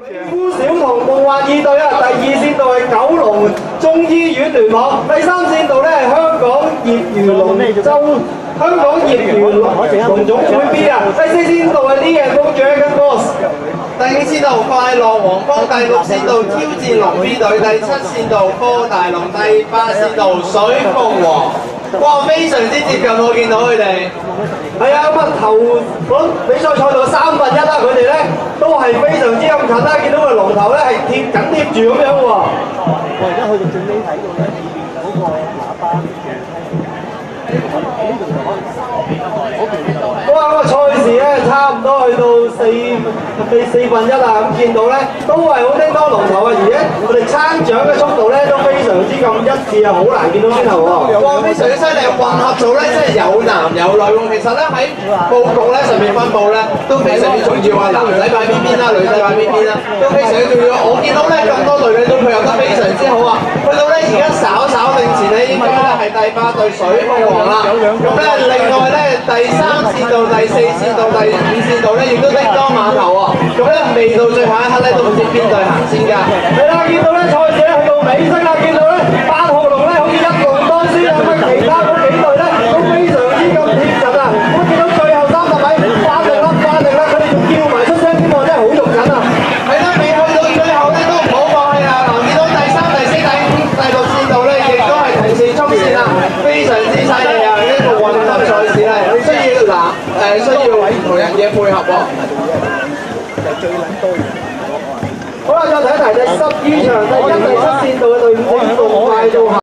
夫小童夢幻二隊啊，第二線道係九龍中醫院聯網，第三線道咧係香港業餘龍總會 B 啊，第四線道係呢嘅公主跟 boss， 第五線道快樂黃蜂，第六線道挑戰龍 B 隊，第七線道科大龍，第八線道水鳳凰。哇，非常之接近，我見到佢哋。係啊，咁啊頭嗰比賽賽道1/3啦，佢哋咧都係非常之咁近啦，見到個龍頭咧係貼住咁樣喎。我而家去到最尾睇到咧，裏邊嗰個喇叭呢度就可能嗰邊就係。哇！個賽事咧差唔多去到4/4啦，咁見到咧都係好叮當龍頭啊，而且我哋撐獎嘅速度咧都非常之咁一致啊，好難見到先頭喎。哇！非常之犀利，混合組咧即係有男有女喎。其實咧喺佈局咧上面分佈咧都非常之重要啊，男仔擺邊邊啦，女仔擺邊邊啦，都非常之重要。我見到咧咁多隊咧都配合得非常之好啊。去到咧而家稍領前咧應該咧係第8隊水鳳凰啦。咁咧另外咧第3線道、第4線道、第5線道咧亦都叮當碼頭喎。咁咧未到最後一刻咧都唔知邊隊行先㗎。係啦，見到咧賽事咧去到尾聲啦，見到咧8號龍咧好似一龍當先啊，咁其他嗰幾隊咧都非常之咁貼實啊。我見到最後30米發力啦，佢哋仲叫埋出聲添喎，真係好肉緊啊！係啦，未去到最後咧都唔好放棄啊！嗱，見到第3、第4、第6線道咧，亦都係同時衝線啦，非常之犀利啊！呢個混合賽事咧，需要唔同人嘅配合喎。好啦，再睇一題第12場第1、第7線道嘅隊伍，快到